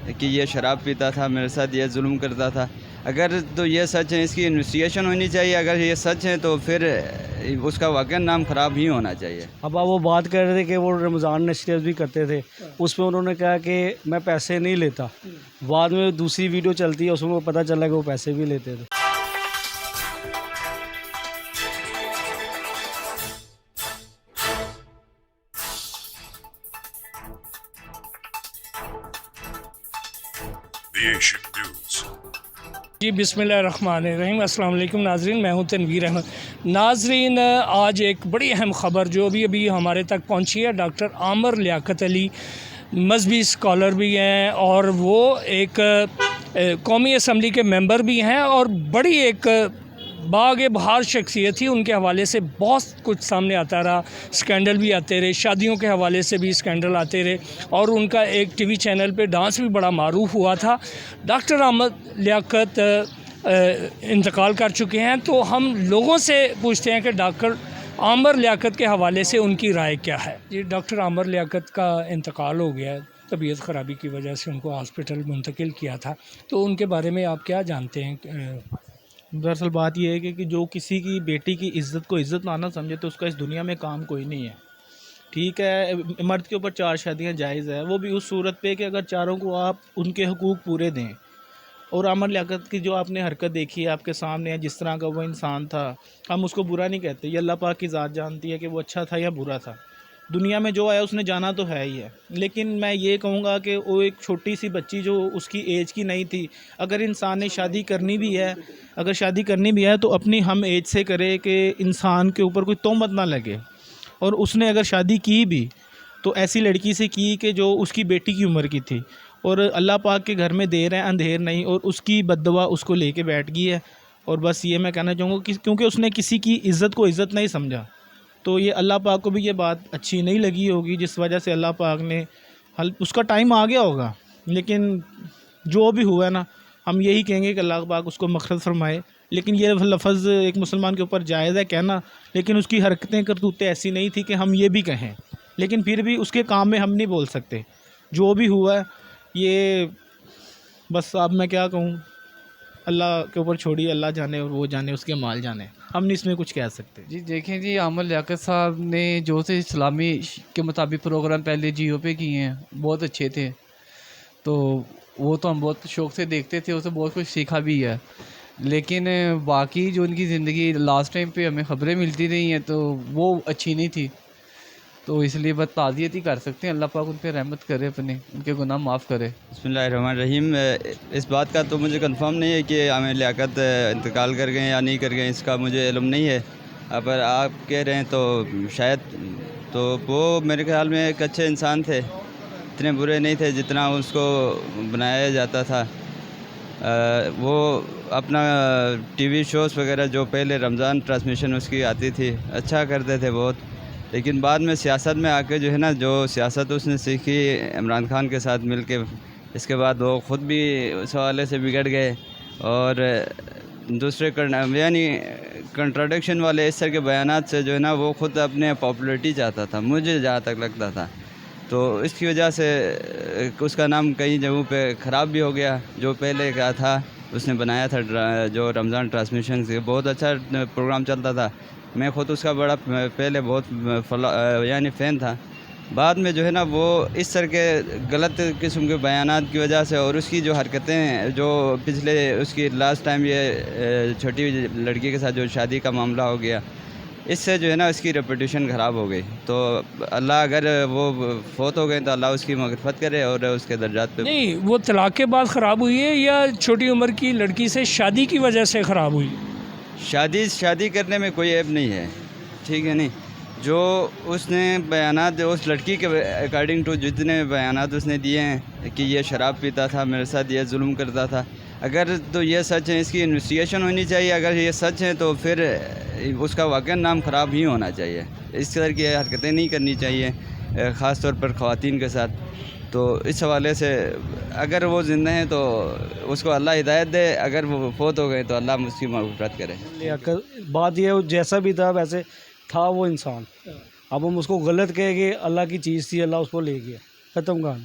کہ یہ شراب پیتا تھا، میرے ساتھ یہ ظلم کرتا تھا. اگر تو یہ سچ ہے، اس کی انویسٹیگیشن ہونی چاہیے. اگر یہ سچ ہے تو پھر اس کا واقعا نام خراب ہی ہونا چاہیے. اب وہ بات کر رہے تھے کہ وہ رمضان نشریات بھی کرتے تھے، اس میں انہوں نے کہا کہ میں پیسے نہیں لیتا. بعد میں دوسری ویڈیو چلتی ہے، اس میں پتہ چلا کہ وہ پیسے بھی لیتے تھے. جی بسم اللہ الرحمن الرحیم. السلام علیکم ناظرین، میں ہوں تنویر احمد. ناظرین، آج ایک بڑی اہم خبر جو ابھی ہمارے تک پہنچی ہے. ڈاکٹر عامر لیاقت علی مذہبی اسکالر بھی ہیں اور وہ ایک قومی اسمبلی کے ممبر بھی ہیں اور بڑی ایک باغ بہار شخصیت تھی. ان کے حوالے سے بہت کچھ سامنے آتا رہا، اسکینڈل بھی آتے رہے، شادیوں کے حوالے سے بھی اسکینڈل آتے رہے اور ان کا ایک ٹی وی چینل پہ ڈانس بھی بڑا معروف ہوا تھا. ڈاکٹر عامر لیاقت انتقال کر چکے ہیں، تو ہم لوگوں سے پوچھتے ہیں کہ ڈاکٹر عامر لیاقت کے حوالے سے ان کی رائے کیا ہے. جی ڈاکٹر عامر لیاقت کا انتقال ہو گیا ہے، طبیعت خرابی کی وجہ سے ان کو ہاسپٹل منتقل کیا تھا، تو ان کے بارے میں آپ کیا جانتے ہیں؟ دراصل بات یہ ہے کہ جو کسی کی بیٹی کی عزت کو عزت نہ سمجھے تو اس کا اس دنیا میں کام کوئی نہیں ہے. ٹھیک ہے، مرد کے اوپر 4 شادیاں جائز ہے، وہ بھی اس صورت پہ کہ اگر چاروں کو آپ ان کے حقوق پورے دیں. اور عامر لیاقت کی جو آپ نے حرکت دیکھی ہے آپ کے سامنے ہے، جس طرح کا وہ انسان تھا، ہم اس کو برا نہیں کہتے. یہ اللہ پاک کی ذات جانتی ہے کہ وہ اچھا تھا یا برا تھا. دنیا میں جو آیا اس نے جانا تو ہے ہی ہے، لیکن میں یہ کہوں گا کہ وہ ایک چھوٹی سی بچی جو اس کی ایج کی نہیں تھی، اگر انسان نے شادی کرنی بھی ہے تو اپنی ہم ایج سے کرے کہ انسان کے اوپر کوئی تہمت نہ لگے. اور اس نے اگر شادی کی بھی تو ایسی لڑکی سے کی کہ جو اس کی بیٹی کی عمر کی تھی، اور اللہ پاک کے گھر میں دیر ہے اندھیر نہیں، اور اس کی بد دعا اس کو لے کے بیٹھ گئی ہے. اور بس یہ میں کہنا چاہوں گا کہ کیونکہ اس نے کسی کی عزت کو عزت نہیں سمجھا، تو یہ اللہ پاک کو بھی یہ بات اچھی نہیں لگی ہوگی، جس وجہ سے اللہ پاک نے اس کا ٹائم آ گیا ہوگا. لیکن جو بھی ہوا ہے نا، ہم یہی کہیں گے کہ اللہ پاک اس کو مغفرت فرمائے. لیکن یہ لفظ ایک مسلمان کے اوپر جائز ہے کہنا، لیکن اس کی حرکتیں کرتوتیں ایسی نہیں تھی کہ ہم یہ بھی کہیں. لیکن پھر بھی اس کے کام میں ہم نہیں بول سکتے. جو بھی ہوا ہے یہ بس اب میں کیا کہوں، اللہ کے اوپر چھوڑیے، اللہ جانے اور وہ جانے، اس کے مال جانے، ہم نہیں اس میں کچھ کہہ سکتے. جی دیکھیں جی، عامر لیاقت صاحب نے جو سے اسلامی کے مطابق پروگرام پہلے جیو پہ کیے ہیں بہت اچھے تھے، تو وہ تو ہم بہت شوق سے دیکھتے تھے، اسے بہت کچھ سیکھا بھی ہے. لیکن باقی جو ان کی زندگی لاسٹ ٹائم پہ ہمیں خبریں ملتی رہی ہیں تو وہ اچھی نہیں تھی، تو اس لیے بس تعزیت ہی کر سکتے ہیں. اللہ پاک ان پہ رحمت کرے، اپنے ان کے گناہ معاف کرے. بسم اللہ الرحمن الرحیم. اس بات کا تو مجھے کنفرم نہیں ہے کہ عامر لیاقت انتقال کر گئے یا نہیں کر گئے، اس کا مجھے علم نہیں ہے. اگر آپ کہہ رہے ہیں تو شاید، تو وہ میرے خیال میں ایک اچھے انسان تھے، اتنے برے نہیں تھے جتنا اس کو بنایا جاتا تھا. وہ اپنا ٹی وی شوز وغیرہ جو پہلے رمضان ٹرانسمیشن اس کی آتی تھی اچھا کرتے تھے بہت، لیکن بعد میں سیاست میں آ کے جو ہے نا، جو سیاست اس نے سیکھی عمران خان کے ساتھ مل کے، اس کے بعد وہ خود بھی اس حوالے سے بگڑ گئے. اور دوسرے یعنی کنٹراڈکشن والے اس طرح کے بیانات سے جو ہے نا، وہ خود اپنے پاپولیٹی چاہتا تھا، مجھے جہاں تک لگتا تھا. تو اس کی وجہ سے اس کا نام کئی جگہوں پہ خراب بھی ہو گیا. جو پہلے کا تھا اس نے بنایا تھا جو رمضان ٹرانسمیشن سے، بہت اچھا پروگرام چلتا تھا. میں خود اس کا بڑا پہلے بہت یعنی فین تھا. بعد میں جو ہے نا، وہ اس طرح کے غلط قسم کے بیانات کی وجہ سے، اور اس کی جو حرکتیں جو پچھلے اس کی لاسٹ ٹائم یہ چھوٹی لڑکی کے ساتھ جو شادی کا معاملہ ہو گیا، اس سے جو ہے نا اس کی ریپوٹیشن خراب ہو گئی. تو اللہ اگر وہ فوت ہو گئے تو اللہ اس کی مغفرت کرے اور اس کے درجات پہ. نہیں، وہ طلاق کے بعد خراب ہوئی ہے یا چھوٹی عمر کی لڑکی سے شادی کی وجہ سے خراب ہوئی؟ شادی کرنے میں کوئی عیب نہیں ہے، ٹھیک ہے. نہیں، جو اس نے بیانات اس لڑکی کے اکارڈنگ ٹو جتنے بیانات اس نے دیے ہیں کہ یہ شراب پیتا تھا، میرے ساتھ یہ ظلم کرتا تھا، اگر تو یہ سچ ہے، اس کی انویسٹیگیشن ہونی چاہیے. اگر یہ سچ ہے تو پھر اس کا واقعا نام خراب ہی ہونا چاہیے. اس طرح کی حرکتیں نہیں کرنی چاہیے، خاص طور پر خواتین کے ساتھ. تو اس حوالے سے اگر وہ زندہ ہیں تو اس کو اللہ ہدایت دے، اگر وہ فوت ہو گئے تو اللہ اس کی مغفرت کرے. بات یہ ہے، جیسا بھی تھا ویسے تھا وہ انسان. اب ہم اس کو غلط کہے کہ اللہ کی چیز تھی، اللہ اس کو لے گیا، ختم کہانی.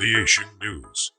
The Asian News.